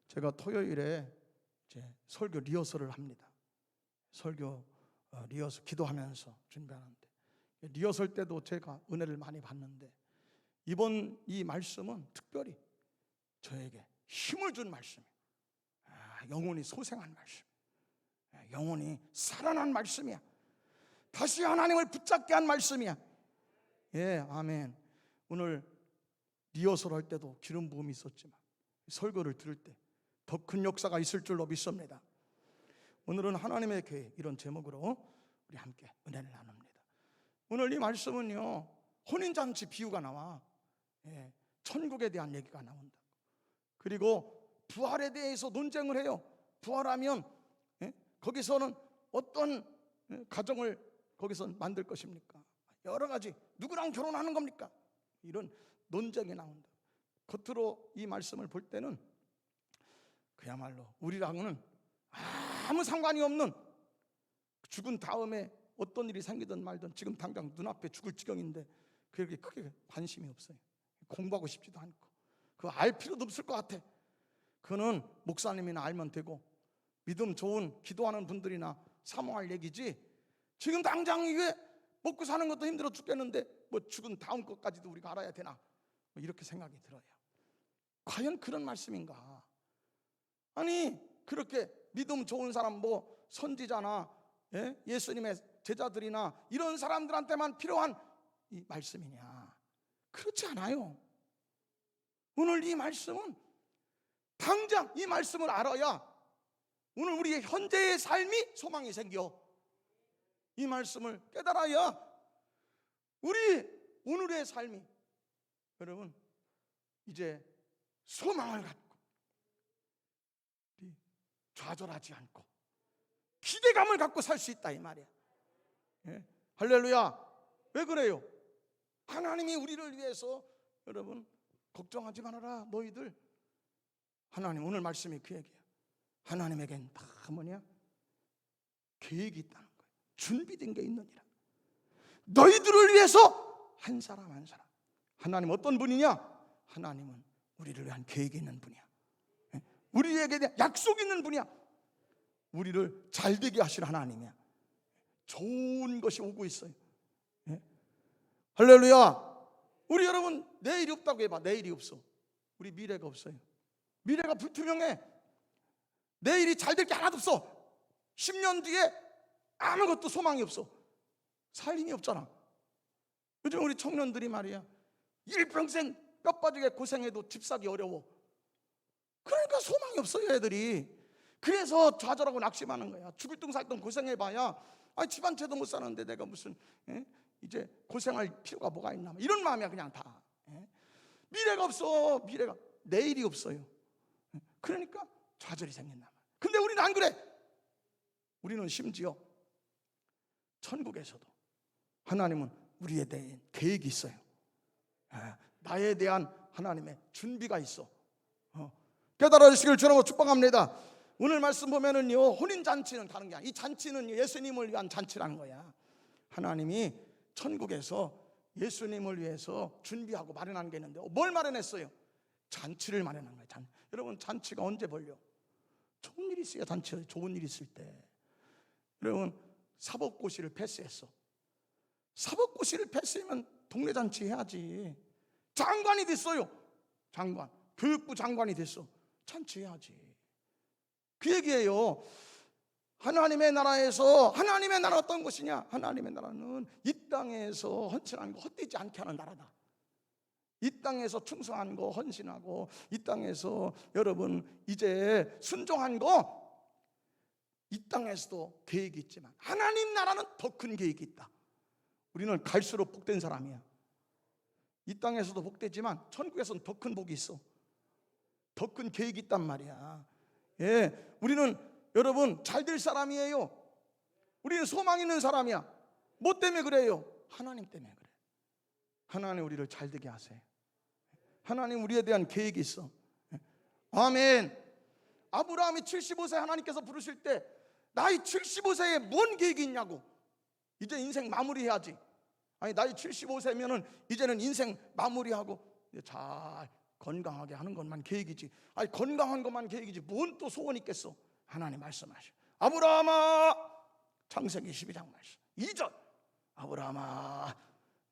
제가 토요일에 이제 설교 리허설을 합니다. 설교 리허설 기도하면서 준비하는데, 리허설 때도 제가 은혜를 많이 받는데, 이번 이 말씀은 특별히 저에게 힘을 준 말씀이에요. 영혼이 소생한 말씀, 영혼이 살아난 말씀이야. 다시 하나님을 붙잡게 한 말씀이야. 예, 아멘. 오늘 리허설 할 때도 기름 부음이 있었지만 설교를 들을 때 더 큰 역사가 있을 줄로 믿습니다. 오늘은 하나님의 교회, 이런 제목으로 우리 함께 은혜를 나눕니다. 오늘 이 말씀은요, 혼인잔치 비유가 나와. 예, 천국에 대한 얘기가 나온다. 그리고 부활에 대해서 논쟁을 해요. 부활하면 거기서는 어떤 가정을 거기서 만들 것입니까? 여러 가지, 누구랑 결혼하는 겁니까? 이런 논쟁이 나온다. 겉으로 이 말씀을 볼 때는 그야말로 우리랑은 아무 상관이 없는, 죽은 다음에 어떤 일이 생기든 말든 지금 당장 눈앞에 죽을 지경인데 그렇게 크게 관심이 없어요. 공부하고 싶지도 않고 그거 알 필요도 없을 것 같아. 그거는 목사님이나 알면 되고 믿음 좋은 기도하는 분들이나 사모할 얘기지, 지금 당장 이게 먹고 사는 것도 힘들어 죽겠는데 뭐 죽은 다음 것까지도 우리가 알아야 되나, 뭐 이렇게 생각이 들어요. 과연 그런 말씀인가? 아니, 그렇게 믿음 좋은 사람, 뭐 선지자나 예수님의 제자들이나 이런 사람들한테만 필요한 이 말씀이냐? 그렇지 않아요. 오늘 이 말씀은 당장 이 말씀을 알아야 오늘 우리의 현재의 삶이 소망이 생겨. 이 말씀을 깨달아야 우리 오늘의 삶이, 여러분, 이제 소망을 갖고 좌절하지 않고 기대감을 갖고 살 수 있다, 이 말이야. 예? 할렐루야. 왜 그래요? 하나님이 우리를 위해서, 여러분, 걱정하지 말아라 너희들. 하나님, 오늘 말씀이 그 얘기야. 하나님에겐 다 뭐냐? 계획이 있다는 거예요. 준비된 게 있느니라. 너희들을 위해서 한 사람 한 사람. 하나님 어떤 분이냐? 하나님은 우리를 위한 계획이 있는 분이야. 우리에게 대한 약속이 있는 분이야. 우리를 잘되게 하실 하나님이야. 좋은 것이 오고 있어요. 할렐루야. 우리 여러분, 내일이 없다고 해봐. 내일이 없어. 우리 미래가 없어요. 미래가 불투명해. 내일이 잘 될 게 하나도 없어. 10년 뒤에 아무것도 소망이 없어. 살 힘이 없잖아. 요즘 우리 청년들이 말이야, 일평생 뼈 빠지게 고생해도 집 사기 어려워. 그러니까 소망이 없어요, 애들이. 그래서 좌절하고 낙심하는 거야. 죽을 둥 살 둥 고생해봐야 집 한 채도 못 사는데 내가 무슨 이제 고생할 필요가 뭐가 있나, 이런 마음이야 그냥 다. 미래가 없어. 미래가, 내일이 없어요. 그러니까 좌절이 생긴다. 근데 우리는 안 그래. 우리는 심지어 천국에서도 하나님은 우리에 대한 계획이 있어요. 나에 대한 하나님의 준비가 있어. 깨달아 주시길 주님으로 축복합니다. 오늘 말씀 보면은요, 혼인잔치는 다른 게 아니야. 이 잔치는 예수님을 위한 잔치라는 거야. 하나님이 천국에서 예수님을 위해서 준비하고 마련한 게 있는데, 뭘 마련했어요? 잔치를 마련한 거예요. 여러분, 잔치가 언제 벌려? 좋은 일이 있어야 잔치, 좋은 일이 있을 때. 여러분, 사법고시를 패스했어. 사법고시를 패스하면 동네 잔치 해야지. 장관이 됐어요. 장관, 교육부 장관이 됐어. 잔치해야지. 그 얘기예요. 하나님의 나라에서, 하나님의 나라 어떤 것이냐? 하나님의 나라는 이 땅에서 헌신하는 거 헛되지 않게 하는 나라다. 이 땅에서 충성한 거 헌신하고, 이 땅에서 여러분 이제 순종한 거, 이 땅에서도 계획이 있지만 하나님 나라는 더 큰 계획이 있다. 우리는 갈수록 복된 사람이야. 이 땅에서도 복되지만 천국에서는 더 큰 복이 있어. 더 큰 계획이 있단 말이야. 예, 우리는 여러분 잘 될 사람이에요. 우리는 소망 있는 사람이야. 뭐 때문에 그래요? 하나님 때문에 그래. 하나님 우리를 잘 되게 하세요. 하나님 우리에 대한 계획이 있어. 아멘. 아브라함이 75세 하나님께서 부르실 때, 나이 75세에 뭔 계획이 있냐고. 이제 인생 마무리해야지. 아니, 나이 75세면은 이제는 인생 마무리하고 잘 건강하게 하는 것만 계획이지. 아니 건강한 것만 계획이지 뭔 또 소원이 있겠어. 하나님 말씀하셔. 아브라함아, 창세기 12장 말씀 2절, 아브라함아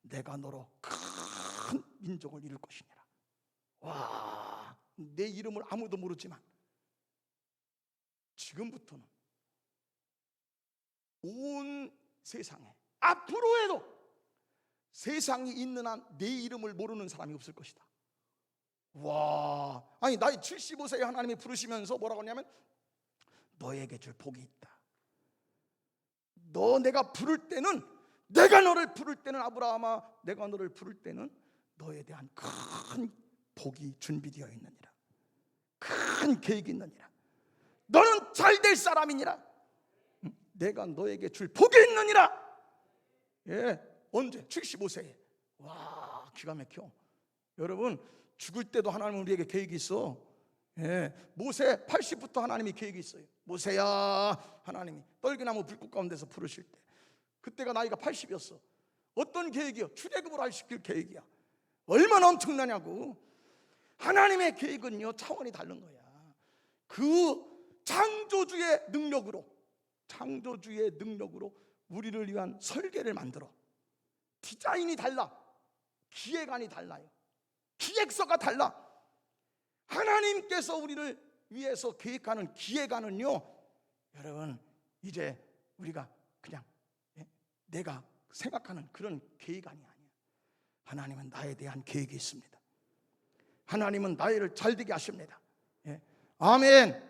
내가 너로 큰 민족을 이룰 것이니라. 와, 내 이름을 아무도 모르지만 지금부터는 온 세상에 앞으로에도 세상이 있는 한 내 이름을 모르는 사람이 없을 것이다. 와, 아니 나이 75세에 하나님이 부르시면서 뭐라고 하냐면 너에게 줄 복이 있다. 너 내가 부를 때는, 내가 너를 부를 때는 아브라함아, 내가 너를 부를 때는 너에 대한 큰 복이 준비되어 있느니라. 큰 계획이 있느니라. 너는 잘 될 사람이니라. 내가 너에게 줄 복이 있느니라. 예, 언제? 75세에. 와, 기가 막혀. 여러분, 죽을 때도 하나님은 우리에게 계획이 있어. 예, 모세 80부터 하나님이 계획이 있어요. 모세야, 하나님이 떨기나무 불꽃 가운데서 부르실 때 그때가 나이가 80이었어. 어떤 계획이요? 출애굽을 시킬 계획이야. 얼마나 엄청나냐고. 하나님의 계획은요 차원이 다른 거야. 그 창조주의 능력으로 우리를 위한 설계를 만들어. 디자인이 달라. 기획안이 달라요. 기획서가 달라. 하나님께서 우리를 위해서 계획하는 기획안은요, 여러분 이제 우리가 그냥 내가 생각하는 그런 계획안이 아니에요. 하나님은 나에 대한 계획이 있습니다. 하나님은 나를 잘되게 하십니다. 예. 아멘.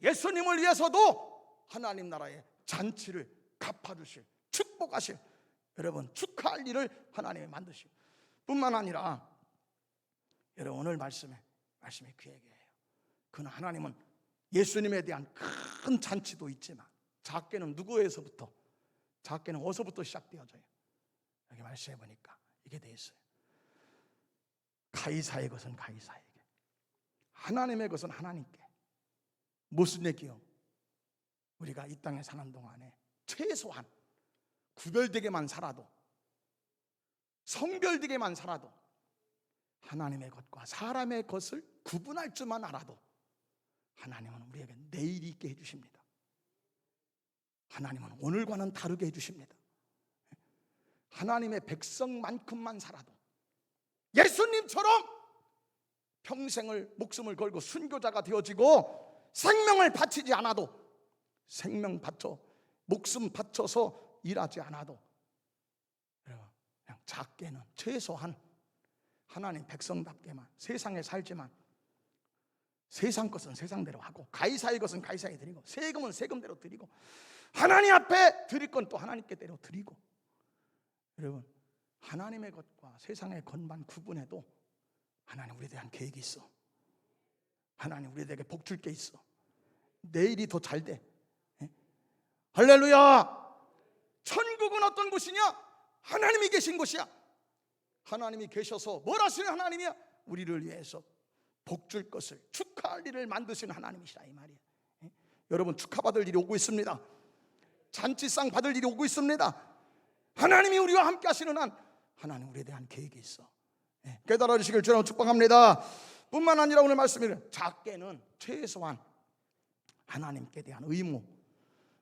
예수님을 위해서도 하나님 나라의 잔치를 갚아주실, 축복하실, 여러분 축하할 일을 하나님이 만드시고, 뿐만 아니라 여러분 오늘 말씀이 그 얘기예요. 그는 하나님은 예수님에 대한 큰 잔치도 있지만 작게는 누구에서부터, 작게는 어디서부터 시작되어져요? 여기 말씀해 보니까 이게 돼 있어요. 가이사의 것은 가이사에게, 하나님의 것은 하나님께. 무슨 얘기요? 우리가 이 땅에 사는 동안에 최소한 구별되게만 살아도, 성별되게만 살아도, 하나님의 것과 사람의 것을 구분할 줄만 알아도 하나님은 우리에게 내일이 있게 해주십니다. 하나님은 오늘과는 다르게 해주십니다. 하나님의 백성만큼만 살아도, 예수님처럼 평생을 목숨을 걸고 순교자가 되어지고 생명을 바치지 않아도, 생명 바쳐 목숨 바쳐서 일하지 않아도, 그냥 작게는 최소한 하나님 백성답게만 세상에 살지만 세상 것은 세상대로 하고, 가이사의 것은 가이사에 드리고, 세금은 세금대로 드리고, 하나님 앞에 드릴 건 또 하나님께 대로 드리고. 여러분, 하나님의 것과 세상의 것만 구분해도 하나님 우리에 대한 계획이 있어. 하나님 우리에게 복 줄 게 있어. 내일이 더 잘 돼. 할렐루야. 천국은 어떤 곳이냐? 하나님이 계신 곳이야. 하나님이 계셔서 뭘 하시는 하나님이야? 우리를 위해서 복 줄 것을, 축하할 일을 만드시는 하나님이시라 이 말이야. 여러분 축하받을 일이 오고 있습니다. 잔치상 받을 일이 오고 있습니다. 하나님이 우리와 함께 하시는 한 하나님 우리에 대한 계획이 있어. 깨달아 주시길 주님으로 축복합니다. 뿐만 아니라 오늘 말씀을 작게는 최소한 하나님께 대한 의무,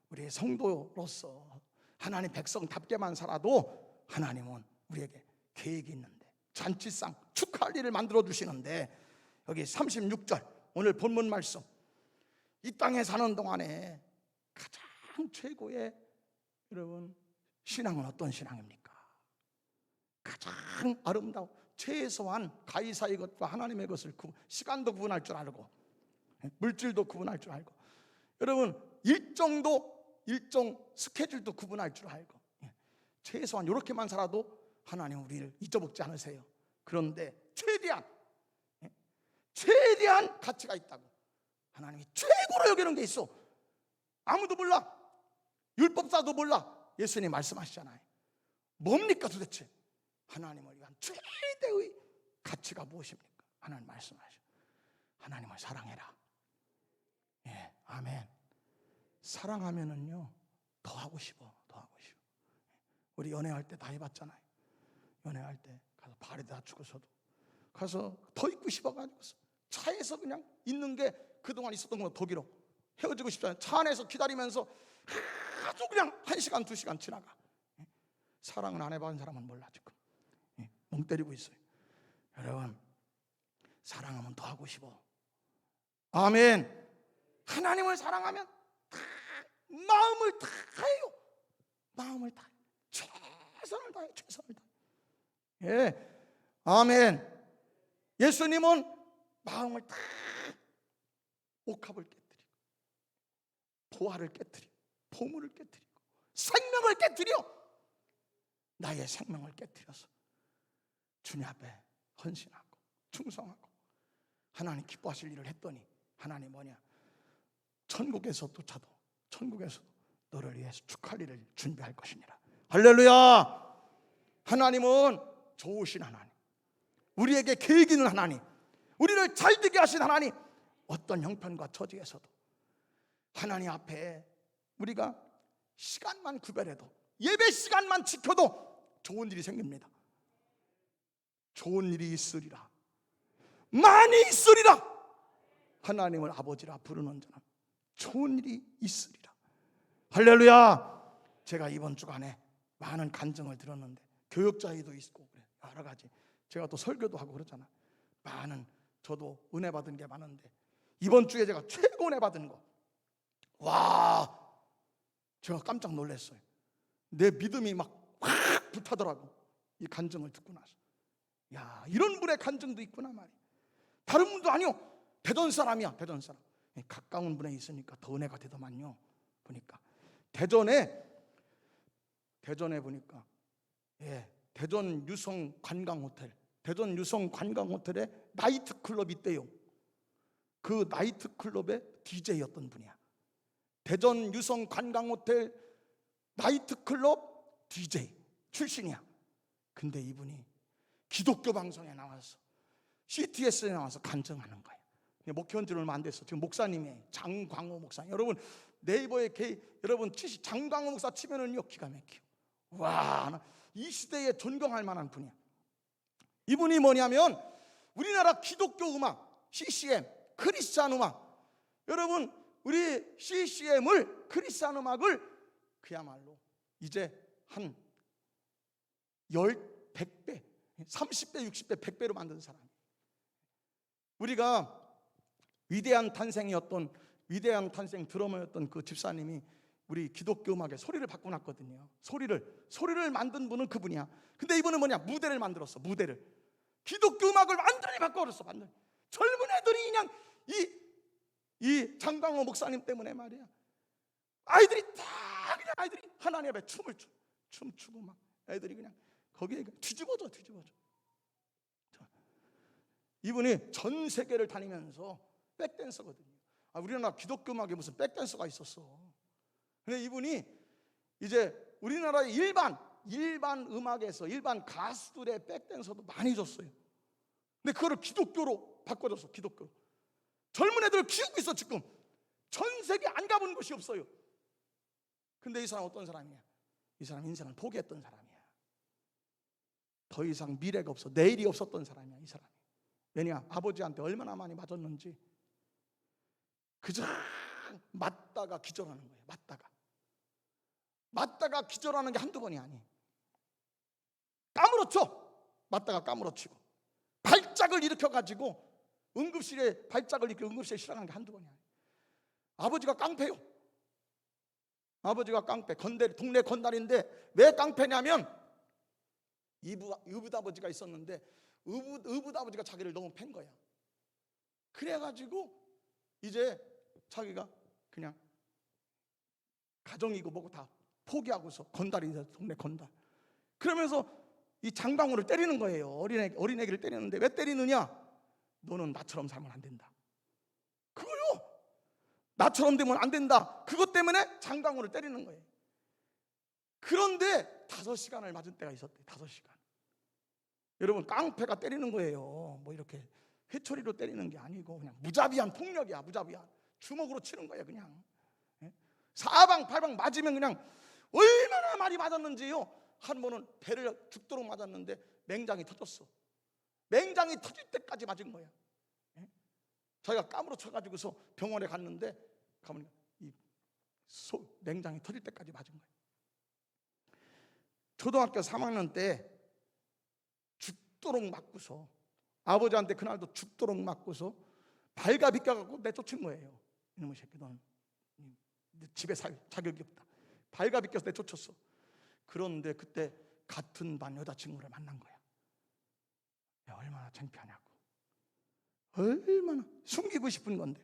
우리의 성도로서 하나님 백성답게만 살아도 하나님은 우리에게 계획이 있는데, 잔치상 축하할 일을 만들어 주시는데, 여기 36절 오늘 본문 말씀, 이 땅에 사는 동안에 가장 최고의 여러분 신앙은 어떤 신앙입니까? 가장 아름다워, 최소한 가이사의 것과 하나님의 것을 시간도 구분할 줄 알고, 물질도 구분할 줄 알고, 여러분 일정 스케줄도 구분할 줄 알고, 최소한 이렇게만 살아도 하나님 우리를 잊어먹지 않으세요. 그런데 최대한 가치가 있다고 하나님이 최고로 여기는 게 있어. 아무도 몰라. 율법사도 몰라. 예수님 말씀하시잖아요. 뭡니까 도대체? 하나님을 위한 최대의 가치가 무엇입니까? 하나님 말씀하셔. 하나님을 사랑해라. 예, 아멘. 사랑하면은요 더 하고 싶어. 우리 연애할 때 다 해봤잖아요. 연애할 때 가서 발에다 죽어서도 가서 더 있고 싶어가지고 차에서 그냥 있는 게 그동안 있었던 것보다 더 길어. 헤어지고 싶잖아요. 차 안에서 기다리면서 아주 그냥 1시간 2시간 지나가. 사랑은 안 해본 사람은 몰라 지금. 멍 때리고 있어요. 여러분, 사랑하면 더 하고 싶어. 아멘. 하나님을 사랑하면 다 마음을 다해요. 마음을 다해. 최선을 다해. 최선을 다해. 예, 아멘. 예수님은 마음을 다 옥합을 깨뜨리고 보화를 깨뜨리고 보물을 깨뜨리고 생명을 깨뜨려 나의 생명을 깨뜨려서 주님 앞에 헌신하고 충성하고 하나님 기뻐하실 일을 했더니 하나님 뭐냐? 천국에서조차도 천국에서도 너를 위해서 축할 일을 준비할 것이니라. 할렐루야. 하나님은 좋으신 하나님, 우리에게 계획 있는 하나님, 우리를 잘되게 하신 하나님. 어떤 형편과 처지에서도 하나님 앞에 우리가 시간만 구별해도, 예배 시간만 지켜도 좋은 일이 생깁니다. 좋은 일이 있으리라, 많이 있으리라. 하나님을 아버지라 부르는 자는 좋은 일이 있으리라. 할렐루야. 제가 이번 주간에 많은 간증을 들었는데 교역자회도 있고 여러 가지, 제가 또 설교도 하고 그러잖아요. 많은, 저도 은혜 받은 게 많은데 이번 주에 제가 최고 은혜 받은 거, 와, 제가 깜짝 놀랐어요. 내 믿음이 막 확 불타더라고, 이 간증을 듣고 나서. 야, 이런 분의 간증도 있구나 말이야. 다른 분도 아니요, 대전 사람이야. 대전 사람. 가까운 분에 있으니까 더 은혜가 되더만요. 보니까 대전에 보니까, 예, 대전 유성 관광 호텔, 대전 유성 관광 호텔에 나이트 클럽이 있대요. 그 나이트 클럽의 DJ였던 분이야. 대전 유성 관광 호텔 나이트 클럽 DJ 출신이야. 근데 이분이 기독교 방송에 나와서 CTS에 나와서 간증하는 거예요. 목회한 지 얼마 안 됐어. 지금 목사님이에요. 장광호 목사님. 여러분 네이버에 여러분 장광호 목사 치면은요 기가 막혀. 와, 이 시대에 존경할 만한 분이야. 이분이 뭐냐면 우리나라 기독교 음악 CCM, 크리스찬 음악, 여러분 우리 CCM을, 크리스찬 음악을 그야말로 이제 한 100배, 30배, 60배, 100배로 만든 사람. 우리가 위대한 탄생 드러머였던 그 집사님이 우리 기독교 음악에 소리를 바꿔놨거든요. 소리를 만든 분은 그분이야. 근데 이분은 뭐냐? 무대를 만들었어. 무대를. 기독교 음악을 완전히 바꿔버렸어. 완전히. 젊은 애들이 그냥 이 장광호 목사님 때문에 말이야, 아이들이 하나님 앞에 춤추고 막 애들이 그냥 거기에 뒤집어져. 이분이 전 세계를 다니면서 백댄서거든요. 우리나라 기독교 음악에 무슨 백댄서가 있었어. 근데 이분이 이제 우리나라의 일반 음악에서 일반 가수들의 백댄서도 많이 줬어요. 근데 그거를 기독교로 바꿔줬어. 기독교. 젊은 애들을 키우고 있어. 지금 전 세계 안 가본 곳이 없어요. 근데 이 사람 어떤 사람이야? 이 사람 인생을 포기했던 사람이야. 더 이상 미래가 없어. 내일이 없었던 사람이야, 이 사람이. 왜냐? 아버지한테 얼마나 많이 맞았는지. 그저 맞다가 기절하는 거예요. 맞다가 기절하는 게 한두 번이 아니에요. 까무러쳐. 맞다가 까무러치고 발작을 일으켜가지고 응급실에 실어가는 게 한두 번이 아니에요. 아버지가 깡패요. 아버지가 깡패, 동네 건달인데 왜 깡패냐면 의붓 아버지가 있었는데 의붓 아버지가 자기를 너무 팬 거야. 그래가지고 이제 자기가 그냥 가정이고 뭐고 다 포기하고서 건달이 돼서 동네 건달. 그러면서 이 장광호를 때리는 거예요. 어린애기를 때리는데 왜 때리느냐? 너는 나처럼 살면 안 된다. 그거요. 나처럼 되면 안 된다. 그것 때문에 장광호를 때리는 거예요. 그런데 5시간을 맞은 때가 있었대요. 5시간. 여러분, 깡패가 때리는 거예요. 뭐 이렇게 회초리로 때리는 게 아니고 그냥 무자비한 폭력이야. 무자비한 주먹으로 치는 거예요. 그냥 사방팔방 맞으면 그냥 얼마나 많이 맞았는지요. 한 번은 배를 죽도록 맞았는데 맹장이 터졌어. 맹장이 터질 때까지 맞은 거야. 예? 자기가 까무러쳐가지고서 병원에 갔는데 가보니까 이 맹장이 터질 때까지 맞은 거야. 초등학교 3학년 때 죽도록 맞고서, 아버지한테 그날도 죽도록 맞고서 발가 비껴갖고 내쫓은 거예요. 이놈의 새끼, 너는 집에 살 자격이 없다. 발가 비껴서 내쫓았어. 그런데 그때 같은 반 여자친구를 만난 거야. 야, 얼마나 창피하냐고. 얼마나 숨기고 싶은 건데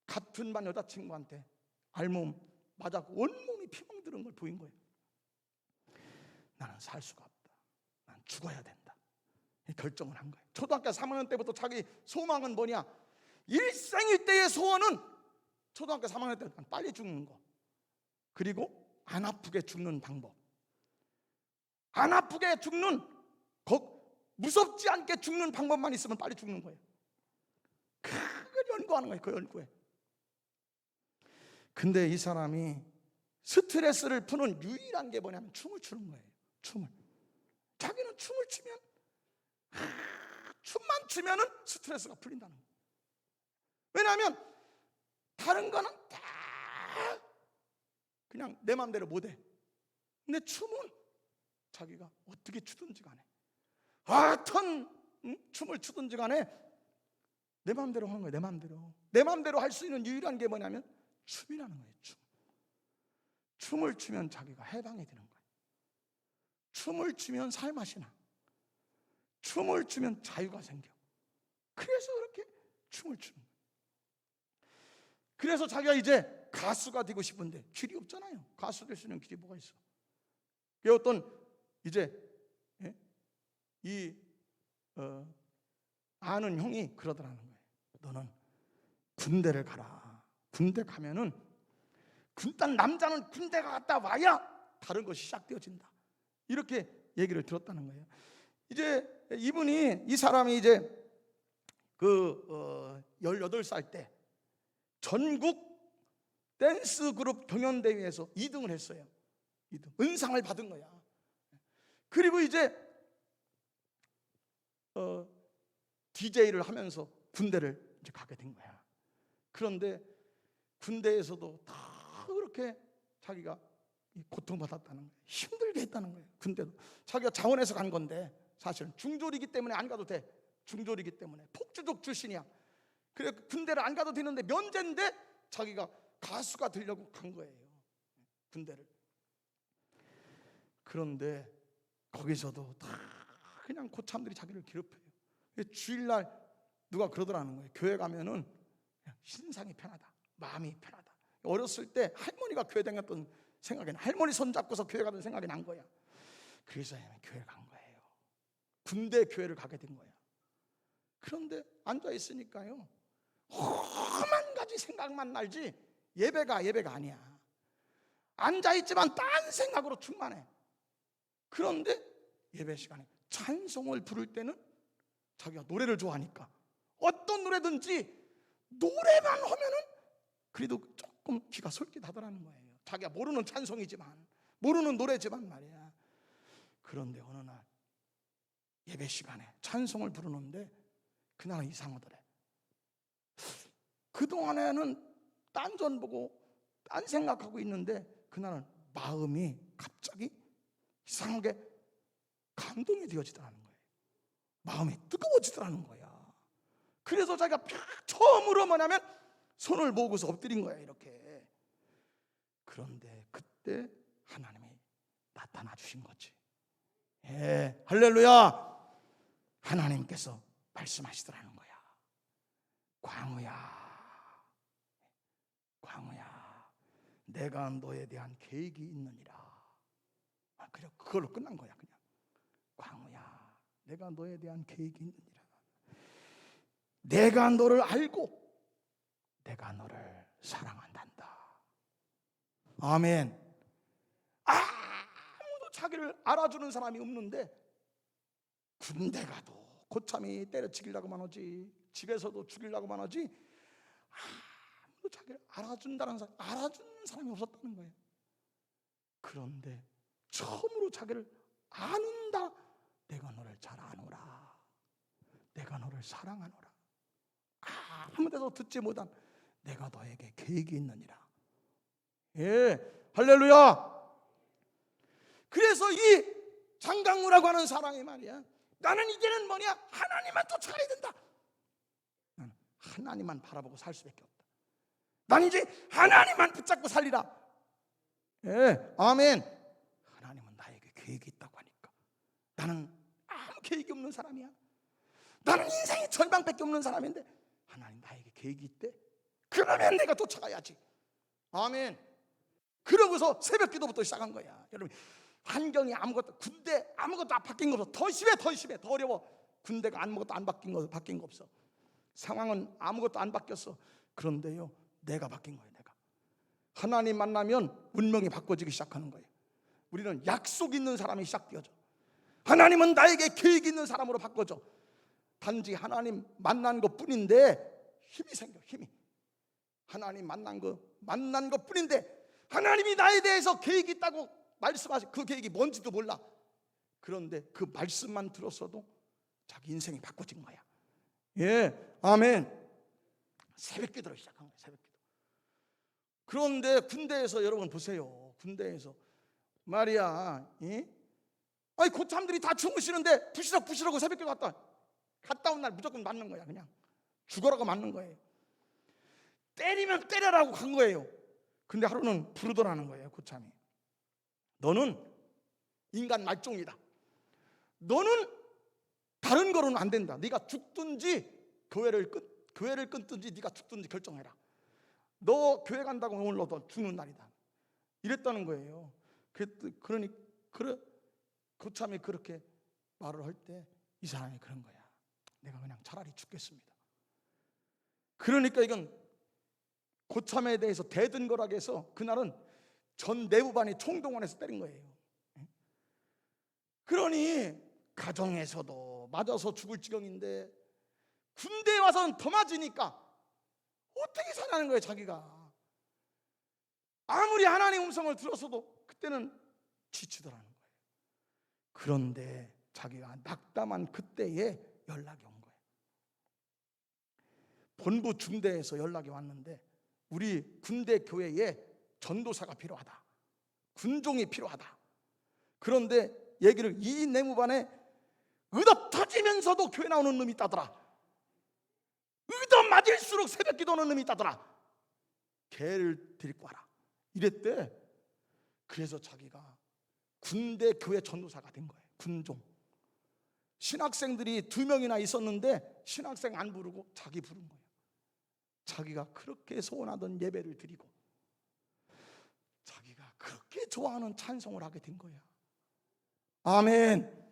같은 반 여자친구한테 알몸 맞았고 온몸이 피멍 들은 걸 보인 거예요. 나는 살 수가 없다. 난 죽어야 된다. 결정을 한 거예요. 초등학교 3학년 때부터 자기 소망은 뭐냐? 일생일대의 소원은 초등학교 3학년 때 빨리 죽는 거, 그리고 안 아프게 죽는 방법, 안 아프게 죽는, 무섭지 않게 죽는 방법만 있으면 빨리 죽는 거예요. 그걸 연구하는 거예요. 그 연구에. 근데 이 사람이 스트레스를 푸는 유일한 게 뭐냐면 춤을 추는 거예요. 춤을. 자기는 춤을 추면, 춤만 추면은 스트레스가 풀린다는 거예요. 왜냐하면 다른 거는 다 그냥 내 마음대로 못해. 근데 춤은 자기가 어떻게 추든지 간에, 어떤 춤을 추든지 간에 내 마음대로 하는 거예요. 내 마음대로. 내 마음대로 할 수 있는 유일한 게 뭐냐면 춤이라는 거예요. 춤을 추면 자기가 해방이 되는 거예요. 춤을 추면 살맛이 나. 춤을 추면 자유가 생겨. 그래서 그렇게 춤을 추는 거예요. 그래서 자기가 이제 가수가 되고 싶은데 길이 없잖아요. 가수 될 수 있는 길이 뭐가 있어? 어떤 이제 아는 형이 그러더라는 거예요. 너는 군대를 가라. 군대 가면은 일단 남자는 군대 갔다 와야 다른 것이 시작되어진다. 이렇게 얘기를 들었다는 거예요. 이제 이 사람이 이제 18살 때 전국 댄스 그룹 경연대회에서 2등을 했어요. 2등. 은상을 받은 거야. 그리고 이제 DJ를 하면서 군대를 이제 가게 된 거야. 그런데 군대에서도 다 그렇게 자기가 고통받았다는 거예요. 힘들게 했다는 거예요. 군대도 자기가 자원해서 간 건데 사실은 중졸이기 때문에 안 가도 돼. 중졸이기 때문에 폭주족 출신이야. 그래 군대를 안 가도 되는데 면제인데 자기가 가수가 되려고 간 거예요. 군대를. 그런데 거기서도 다 그냥 고참들이 자기를 괴롭혀요. 주일날 누가 그러더라는 거예요. 교회 가면은 신상이 편하다, 마음이 편하다. 어렸을 때 할머니가 교회 다녔던 생각이 나. 할머니 손잡고서 교회 가던 생각이 난 거야. 그래서 교회 간 거예요. 군대 교회를 가게 된 거야. 그런데 앉아 있으니까요, 험한 가지 생각만 날지 예배가 아니야. 앉아 있지만 딴 생각으로 충만해. 그런데 예배 시간에 찬송을 부를 때는 자기가 노래를 좋아하니까 어떤 노래든지 노래만 하면은 그래도 조금 귀가 솔깃하더라는 거예요. 자기가 모르는 찬송이지만, 모르는 노래지만 말이야. 그런데 어느 날 예배 시간에 찬송을 부르는데 그날은 이상하더래. 그동안에는 딴 전 보고 딴 생각하고 있는데 그날은 마음이 갑자기 이상하게 감동이 되어지더라는 거예요. 마음이 뜨거워지더라는 거야. 그래서 자기가 처음으로 뭐냐면 손을 모으고서 엎드린 거야, 이렇게. 그런데 그때 하나님이 나타나 주신 거지. 예, 할렐루야. 하나님께서 말씀하시더라는 거야. 광우야, 내가 너에 대한 계획이 있느니라. 그래, 그걸로 끝난 거야. 그냥 광우야, 내가 너에 대한 계획이 있느니라. 내가 너를 알고 내가 너를 사랑한단다. 아멘. 아무도 자기를 알아주는 사람이 없는데 군대 가도 고참이 때려 죽이려고만 하지, 집에서도 죽이려고만 하지, 아무도 자기를 알아주는 사람이 없었다는 거예요. 그런데 처음으로 자기를 아는다. 내가 너를 잘 아노라. 내가 너를 사랑하노라. 아무 데서 듣지 못한 내가 너에게 계획이 있느니라. 예, 할렐루야. 그래서 이 장강무라고 하는 사람이 말이야, 나는 이제는 뭐냐, 하나님만 쫓아가야 된다. 나는 하나님만 바라보고 살 수밖에 없다. 나는 이제 하나님만 붙잡고 살리라. 예, 아멘. 하나님은 나에게 계획이 있다고 하니까 나는 아무 계획이 없는 사람이야. 나는 인생의 절반밖에 없는 사람인데 하나님 나에게 계획이 있대? 그러면 내가 쫓아가야지. 아멘. 그러고서 새벽 기도부터 시작한 거야. 여러분, 환경이 아무것도, 군대 아무것도 바뀐 거 없어. 더 심해, 더 어려워. 군대가 아무것도 안 바뀐 거 없어. 상황은 아무것도 안 바뀌었어. 그런데요, 내가 바뀐 거예요. 내가 하나님 만나면 운명이 바꿔지기 시작하는 거예요. 우리는 약속 있는 사람이 시작되어져. 하나님은 나에게 계획 있는 사람으로 바꿔줘. 단지 하나님 만난 것 뿐인데 힘이 생겨. 힘이. 하나님 만난 것 뿐인데 하나님이 나에 대해서 계획이 있다고 말씀하시, 그 계획이 뭔지도 몰라. 그런데 그 말씀만 들었어도 자기 인생이 바꿔진 거야. 예, 아멘. 새벽 기도를 시작한 거야. 새벽 기도. 그런데 군대에서 여러분 보세요. 군대에서 말이야, 아니 고참들이 다 주무시는데 부시럭부시럭 새벽 기도 갔다 온 날 무조건 맞는 거야. 그냥 죽어라고 맞는 거예요. 때리면 때려라고 간 거예요. 근데 하루는 부르더라는 거예요. 고참이, 너는 인간 말종이다. 너는 다른 거로는 안 된다. 네가 죽든지 교회를 끊든지 네가 죽든지 결정해라. 너 교회 간다고 오늘 너 죽는 날이다. 이랬다는 거예요. 그러니 고참이 그렇게 말을 할 때 이 사람이 그런 거야. 내가 그냥 차라리 죽겠습니다. 그러니까 이건 고참에 대해서 대등거라고 해서 그날은 전 내부반이 총동원해서 때린 거예요. 그러니 가정에서도 맞아서 죽을 지경인데 군대에 와서는 더 맞으니까 어떻게 사냐는 거예요. 자기가 아무리 하나님 음성을 들었어도 그때는 지치더라는 거예요. 그런데 자기가 낙담한 그때에 연락이 온 거예요. 본부 중대에서 연락이 왔는데 우리 군대 교회에 전도사가 필요하다. 군종이 필요하다. 그런데 얘기를, 이 내무반에 의도 터지면서도 교회 나오는 놈이 있다더라. 의도 맞을수록 새벽 기도하는 놈이 있다더라. 걔를 데리고 와라. 이랬대. 그래서 자기가 군대 교회 전도사가 된 거예요. 군종. 신학생들이 2명이나 있었는데 신학생 안 부르고 자기 부른 거예요. 자기가 그렇게 소원하던 예배를 드리고 자기가 그렇게 좋아하는 찬송을 하게 된 거야. 아멘.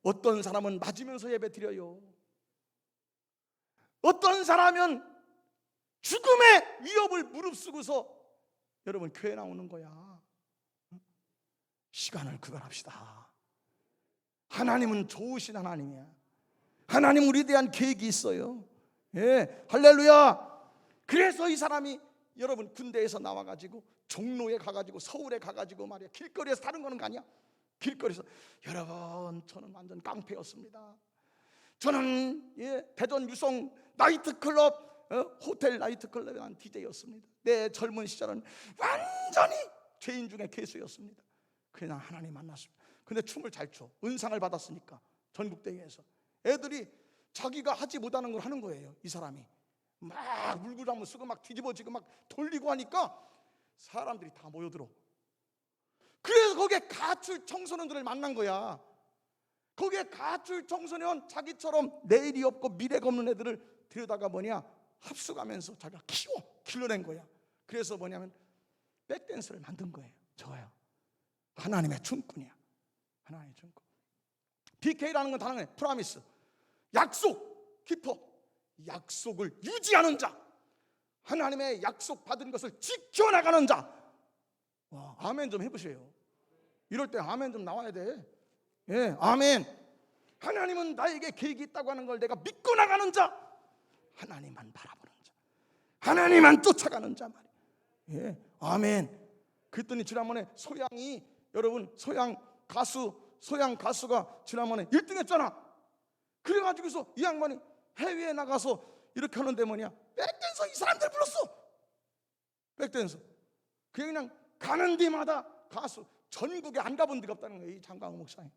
어떤 사람은 맞으면서 예배 드려요. 어떤 사람은 죽음의 위협을 무릅쓰고서 여러분 교회 나오는 거야. 시간을 구별합시다. 하나님은 좋으신 하나님이야. 하나님 우리에 대한 계획이 있어요. 예, 할렐루야. 그래서 이 사람이 여러분 군대에서 나와가지고 종로에 가가지고 서울에 가가지고 말이야, 길거리에서 다른 거는 아니야. 길거리에서, 여러분 저는 완전 깡패였습니다. 저는 대전 유성 나이트클럽, 호텔 나이트클럽에 난 DJ였습니다. 내 젊은 시절은 완전히 죄인 중에 괴수였습니다. 그냥 하나님 만났습니다. 근데 춤을 잘 춰. 은상을 받았으니까 전국대회에서. 애들이 자기가 하지 못하는 걸 하는 거예요. 이 사람이 막 물구나무 쓰고 막 뒤집어지고 막 돌리고 하니까 사람들이 다 모여들어. 그래서 거기에 가출 청소년들을 만난 거야. 거기에 가출 청소년, 자기처럼 내일이 없고 미래가 없는 애들을 들여다가 합숙하면서 자기가 길러낸 거야. 그래서 백댄스를 만든 거예요. 저거요. 하나님의 춤꾼이야. 하나님의 춤꾼. PK라는 건 다른 거예요. 프라미스. 약속, 키퍼. 약속을 유지하는 자. 하나님의 약속 받은 것을 지켜나가는 자. 와, 아멘 좀 해보세요. 이럴 때 아멘 좀 나와야 돼. 예, 아멘. 하나님은 나에게 계획이 있다고 하는 걸 내가 믿고 나가는 자. 하나님만 바라보는 자. 하나님만 쫓아가는 자 말이에요. 예, 아멘. 그랬더니 지난번에 소양 가수가 지난번에 1등 했잖아. 그래가지고서 이 양반이 해외에 나가서 이렇게 하는데 뭐냐, 백댄서 이 사람들 불렀어. 백댄서. 그냥 가는 데마다 가수, 전국에 안 가본 데가 없다는 거예요, 이 장강호 목사님.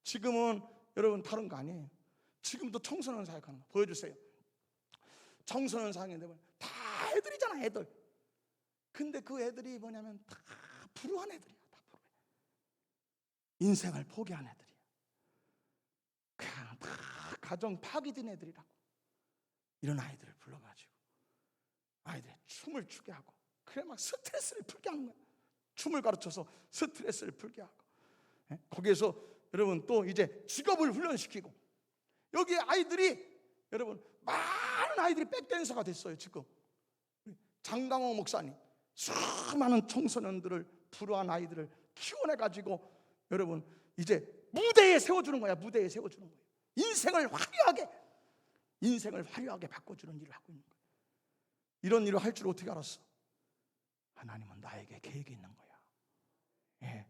지금은 여러분 다른 거 아니에요. 지금도 청소년 사역하는 거 보여주세요. 청소년 사역인데 다 애들이잖아, 애들. 근데 그 애들이 뭐냐면 다 불우한 애들이야. 다 불우해. 인생을 포기한 애들이야. 그냥 다 가정 파괴된 애들이라고. 이런 아이들을 불러가지고 아이들의 춤을 추게 하고, 그래 막 스트레스를 풀게 하는 거야. 춤을 가르쳐서 스트레스를 풀게 하고, 거기에서 여러분 또 이제 직업을 훈련시키고, 여기 아이들이 여러분 많은 아이들이 백댄서가 됐어요. 지금 장강호 목사님 수많은 청소년들을, 불우한 아이들을 키워내가지고 여러분 이제 무대에 세워주는 거야. 무대에 세워주는 거야. 인생을 화려하게 바꿔주는 일을 하고 있는 거야. 이런 일을 할 줄 어떻게 알았어? 하나님은 나에게 계획이 있는 거야. 예.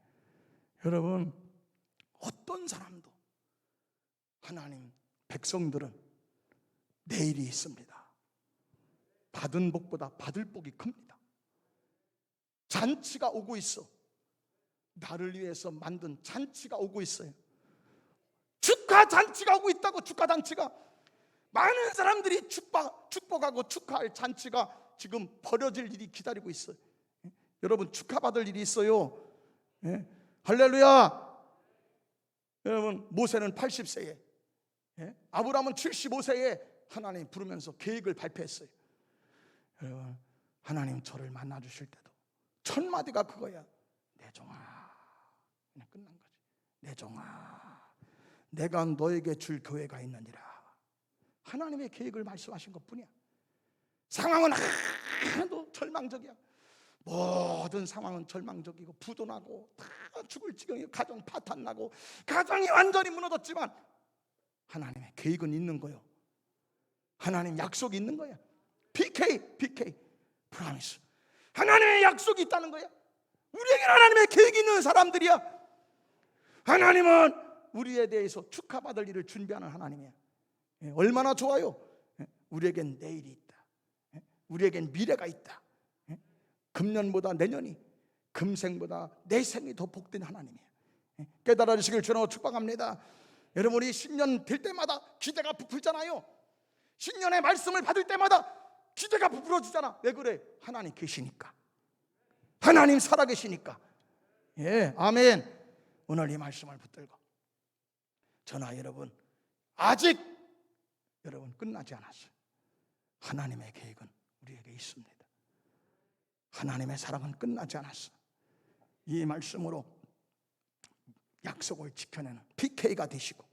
여러분 어떤 사람도, 하나님 백성들은 내일이 있습니다. 받은 복보다 받을 복이 큽니다. 잔치가 오고 있어. 나를 위해서 만든 잔치가 오고 있어요. 축하 잔치가 오고 있다고. 축하 잔치가, 많은 사람들이 축복하고 축하할 잔치가 지금 벌어질 일이 기다리고 있어요. 여러분 축하받을 일이 있어요. 예? 할렐루야. 여러분 모세는 80세에, 아브라함은 75세에 하나님 부르면서 계획을 발표했어요. 여러분 하나님 저를 만나 주실 때도 첫 마디가 그거야. 내 종아. 그냥 끝난 거지. 내 종아, 내가 너에게 줄 교회가 있느니라. 하나님의 계획을 말씀하신 것뿐이야. 상황은 하나도 절망적이야. 모든 상황은 절망적이고 부도나고 다 죽을 지경이고 가정 파탄나고 가정이 완전히 무너졌지만 하나님의 계획은 있는 거예요. 하나님 약속이 있는 거야. PK 프라미스. 하나님의 약속이 있다는 거야. 우리에게는 하나님의 계획이 있는 사람들이야. 하나님은 우리에 대해서 축하받을 일을 준비하는 하나님이야. 얼마나 좋아요. 우리에겐 내일이 있다. 우리에겐 미래가 있다. 금년보다 내년이, 금생보다 내생이 더 복된 하나님이에요. 깨달아 주시길 주로 축복합니다. 여러분이 신년 될 때마다 기대가 부풀잖아요. 신년의 말씀을 받을 때마다 기대가 부풀어지잖아. 왜 그래? 하나님 계시니까. 하나님 살아계시니까. 예, 아멘. 오늘 이 말씀을 붙들고, 저나 여러분 아직 여러분 끝나지 않았어요. 하나님의 계획은 우리에게 있습니다. 하나님의 사랑은 끝나지 않았어. 이 말씀으로 약속을 지켜내는 PK가 되시고